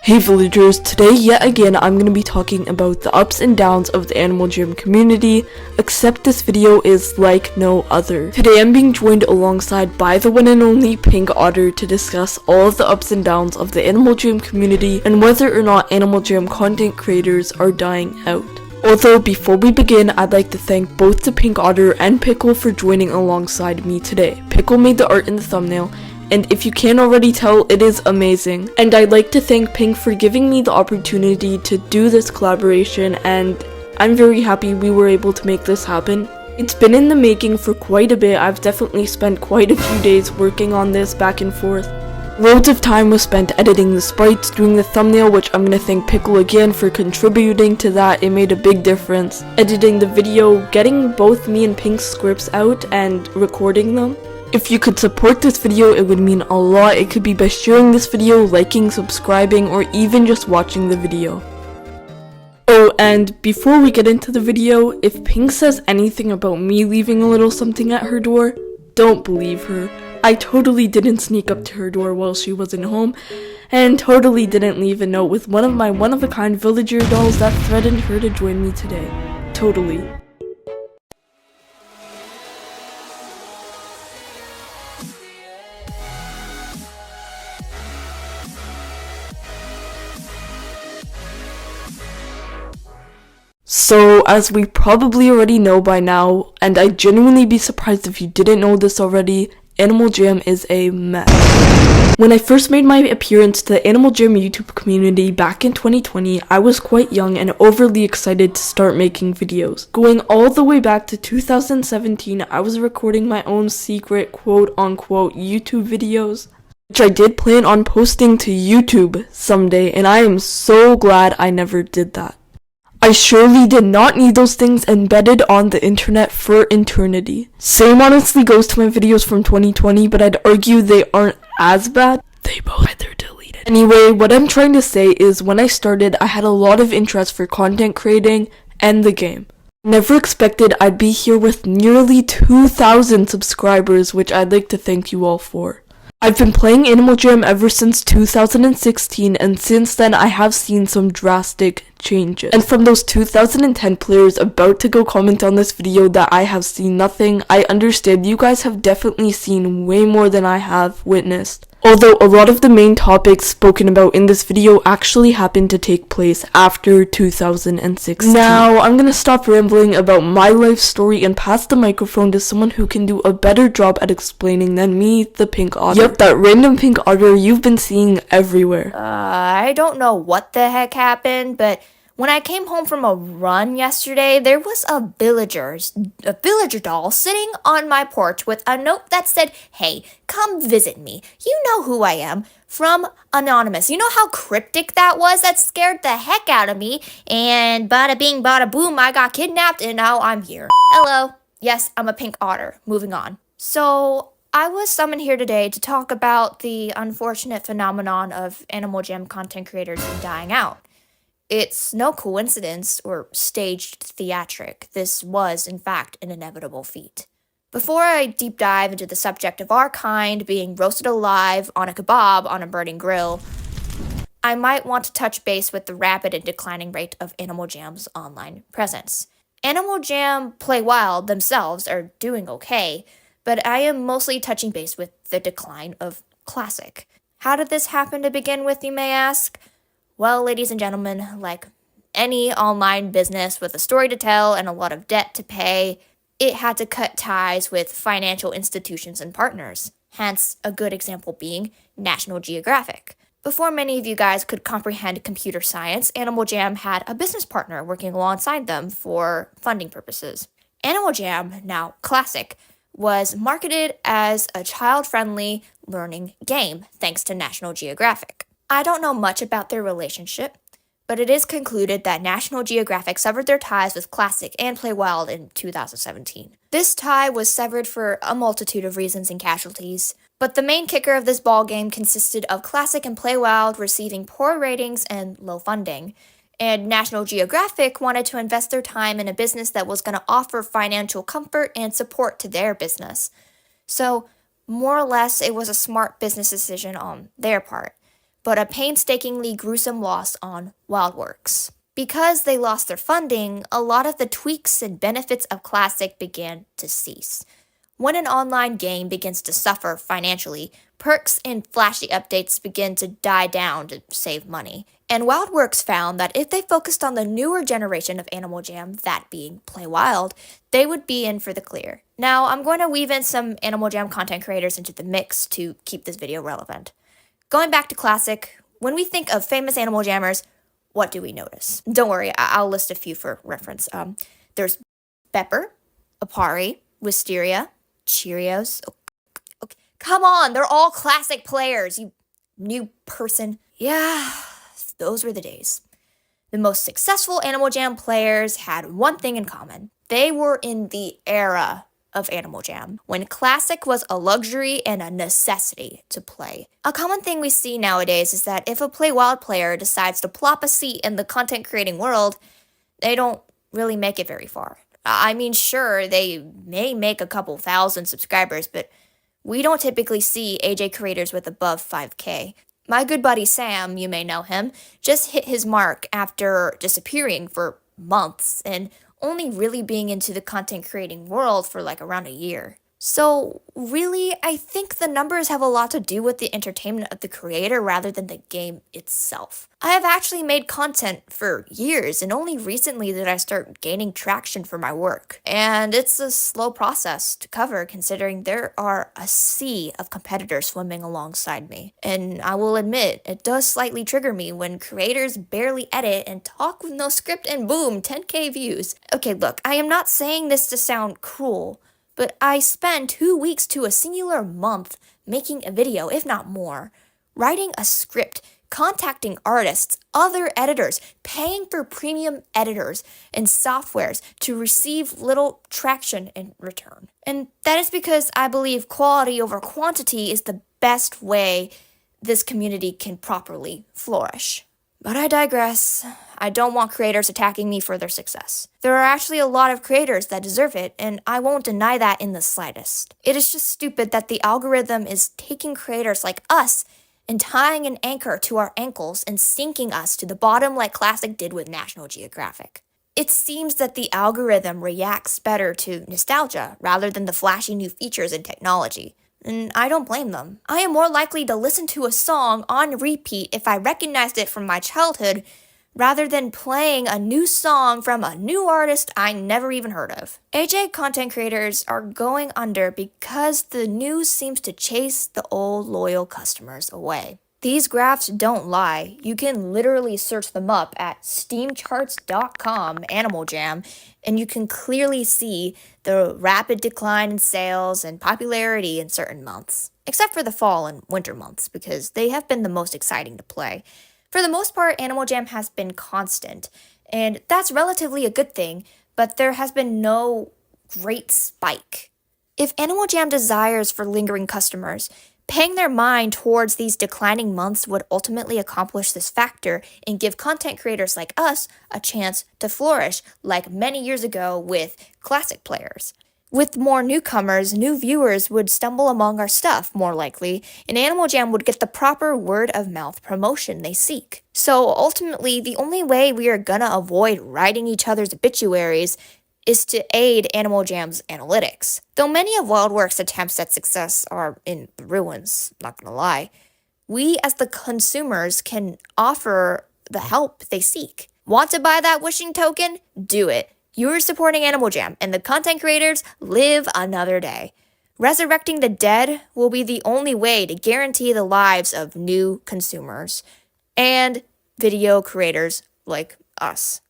Hey villagers, today yet again I'm going to be talking about the ups and downs of the Animaljam community, except this video is like no other. Today I'm being joined alongside by the one and only ThePinkOtter to discuss all of the ups and downs of the Animaljam community and whether or not Animaljam content creators are dying out. Although before we begin, I'd like to thank both ThePinkOtter and Pickle for joining alongside me today. Pickle made the art in the thumbnail, and if you can't already tell, it is amazing. And I'd like to thank Pink for giving me the opportunity to do this collaboration, and I'm very happy we were able to make this happen. It's been in the making for quite a bit. I've definitely spent quite a few days working on this back and forth. Loads of time was spent editing the sprites, doing the thumbnail, which I'm gonna thank Pickle again for contributing to that. It made a big difference. Editing the video, getting both me and Pink's scripts out, and recording them. If you could support this video, it would mean a lot. It could be by sharing this video, liking, subscribing, or even just watching the video. Oh, and before we get into the video, if Pink says anything about me leaving a little something at her door, don't believe her. I totally didn't sneak up to her door while she wasn't home, and totally didn't leave a note with one of my one-of-a-kind villager dolls that threatened her to join me today. Totally. So, as we probably already know by now, and I'd genuinely be surprised if you didn't know this already, Animaljam is a mess. When I first made my appearance to the Animaljam YouTube community back in 2020, I was quite young and overly excited to start making videos. Going all the way back to 2017, I was recording my own secret quote-unquote YouTube videos, which I did plan on posting to YouTube someday, and I am so glad I never did that. I surely did not need those things embedded on the internet for eternity. Same honestly goes to my videos from 2020, but I'd argue they aren't as bad. They both either deleted. Anyway, what I'm trying to say is when I started, I had a lot of interest for content creating and the game. Never expected I'd be here with nearly 2,000 subscribers, which I'd like to thank you all for. I've been playing Animaljam ever since 2016, and since then I have seen some drastic changes. And from those 2010 players about to go comment on this video that I have seen nothing, I understand you guys have definitely seen way more than I have witnessed. Although a lot of the main topics spoken about in this video actually happened to take place after 2016. Now, I'm gonna stop rambling about my life story and pass the microphone to someone who can do a better job at explaining than me, ThePinkOtter. Yep, that random pink otter you've been seeing everywhere. I don't know what the heck happened, but when I came home from a run yesterday, there was a villager doll sitting on my porch with a note that said, "Hey, come visit me. You know who I am." From Anonymous. You know how cryptic that was? That scared the heck out of me. And bada bing, bada boom, I got kidnapped and now I'm here. Hello. Yes, I'm a pink otter. Moving on. So, I was summoned here today to talk about the unfortunate phenomenon of Animaljam content creators dying out. It's no coincidence or staged theatric. This was, in fact, an inevitable feat. Before I deep dive into the subject of our kind being roasted alive on a kebab on a burning grill, I might want to touch base with the rapid and declining rate of Animaljam's online presence. Animaljamplaywild themselves are doing okay, but I am mostly touching base with the decline of Classic. How did this happen to begin with, you may ask? Well, ladies and gentlemen, like any online business with a story to tell and a lot of debt to pay, it had to cut ties with financial institutions and partners. Hence, a good example being National Geographic. Before many of you guys could comprehend computer science, Animaljam had a business partner working alongside them for funding purposes. Animaljam, now Classic, was marketed as a child-friendly learning game thanks to National Geographic. I don't know much about their relationship, but it is concluded that National Geographic severed their ties with Classic and Playwild in 2017. This tie was severed for a multitude of reasons and casualties, but the main kicker of this ballgame consisted of Classic and Playwild receiving poor ratings and low funding, and National Geographic wanted to invest their time in a business that was going to offer financial comfort and support to their business. So, more or less, it was a smart business decision on their part. but a painstakingly gruesome loss on WildWorks. Because they lost their funding, a lot of the tweaks and benefits of Classic began to cease. When an online game begins to suffer financially, perks and flashy updates begin to die down to save money. And WildWorks found that if they focused on the newer generation of Animaljam, that being Playwild, they would be in for the clear. Now, I'm going to weave in some Animaljam content creators into the mix to keep this video relevant. Going back to Classic, when we think of famous Animaljammers, what do we notice? Don't worry, I'll list a few for reference. There's Pepper, Apari, Wisteria, Cheerios. Okay. Come on, they're all Classic players, you new person. Yeah, those were the days. The most successful Animaljam players had one thing in common. They were in the era of Animaljam, when Classic was a luxury and a necessity to play. A common thing we see nowadays is that if a Playwild player decides to plop a seat in the content creating world, they don't really make it very far. I mean, sure, they may make a couple thousand subscribers, but we don't typically see AJ creators with above 5K. My good buddy Sam, you may know him, just hit his mark after disappearing for months and only really being into the content creating world for like around a year. So really, I think the numbers have a lot to do with the entertainment of the creator rather than the game itself. I have actually made content for years, and only recently did I start gaining traction for my work. And it's a slow process to cover considering there are a sea of competitors swimming alongside me. And I will admit, it does slightly trigger me when creators barely edit and talk with no script and boom, 10K views. Okay, look, I am not saying this to sound cruel, but I spend 2 weeks to a singular month making a video, if not more, writing a script, contacting artists, other editors, paying for premium editors and softwares to receive little traction in return. And that is because I believe quality over quantity is the best way this community can properly flourish. But I digress. I don't want creators attacking me for their success. There are actually a lot of creators that deserve it, and I won't deny that in the slightest. It is just stupid that the algorithm is taking creators like us and tying an anchor to our ankles and sinking us to the bottom like Classic did with National Geographic. It seems that the algorithm reacts better to nostalgia rather than the flashy new features and technology. And I don't blame them. I am more likely to listen to a song on repeat if I recognized it from my childhood rather than playing a new song from a new artist I never even heard of. AJ content creators are going under because the new seems to chase the old loyal customers away. These graphs don't lie. You can literally search them up at steamcharts.com Animaljam, and you can clearly see the rapid decline in sales and popularity in certain months, except for the fall and winter months, because they have been the most exciting to play. For the most part, Animaljam has been constant, and that's relatively a good thing, but there has been no great spike. If Animaljam desires for lingering customers, paying their mind towards these declining months would ultimately accomplish this factor and give content creators like us a chance to flourish like many years ago with Classic players. With more newcomers, new viewers would stumble among our stuff more likely, and Animaljam would get the proper word-of-mouth promotion they seek. So ultimately, the only way we are gonna avoid writing each other's obituaries is to aid Animaljam's analytics. Though many of WildWorks' attempts at success are in the ruins, not gonna lie, we as the consumers can offer the help they seek. Want to buy that wishing token? Do it. You're supporting Animaljam, and the content creators live another day. Resurrecting the dead will be the only way to guarantee the lives of new consumers and video creators like us.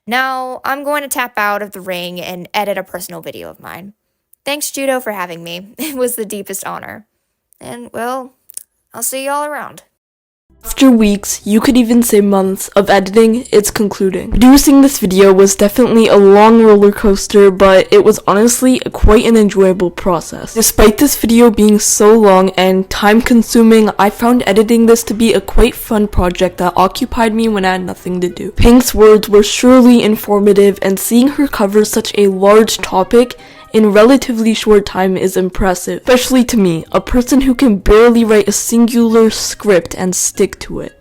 Now, I'm going to tap out of the ring and edit a personal video of mine. Thanks, Judo, for having me. It was the deepest honor. And, well, I'll see y'all around. After weeks, you could even say months, of editing, it's concluding. Producing this video was definitely a long roller coaster, but it was honestly quite an enjoyable process. Despite this video being so long and time consuming, I found editing this to be a quite fun project that occupied me when I had nothing to do. Pink's words were surely informative, and seeing her cover such a large topic in relatively short time is impressive, especially to me, a person who can barely write a singular script and stick to it.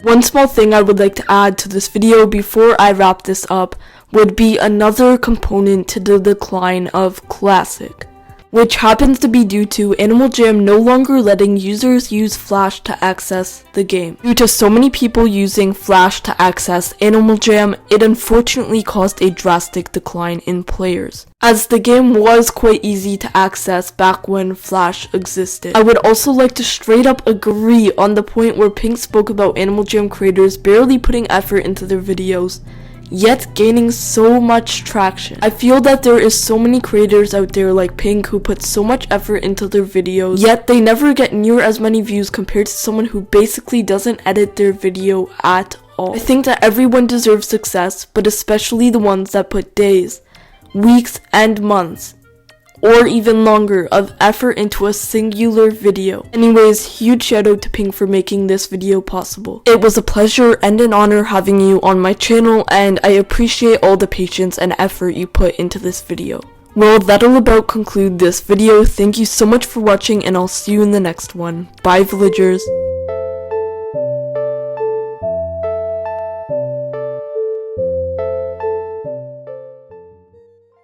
One small thing I would like to add to this video before I wrap this up would be another component to the decline of Classic, which happens to be due to Animaljam no longer letting users use Flash to access the game. Due to so many people using Flash to access Animaljam, it unfortunately caused a drastic decline in players, as the game was quite easy to access back when Flash existed. I would also like to straight up agree on the point where Pink spoke about Animaljam creators barely putting effort into their videos, yet gaining so much traction. I feel that there is so many creators out there like Pink who put so much effort into their videos, yet they never get near as many views compared to someone who basically doesn't edit their video at all. I think that everyone deserves success, but especially the ones that put days, weeks, and months, or even longer, of effort into a singular video. Anyways, huge shout out to Pink for making this video possible. It was a pleasure and an honor having you on my channel, and I appreciate all the patience and effort you put into this video. Well, that'll about conclude this video. Thank you so much for watching, and I'll see you in the next one. Bye, villagers.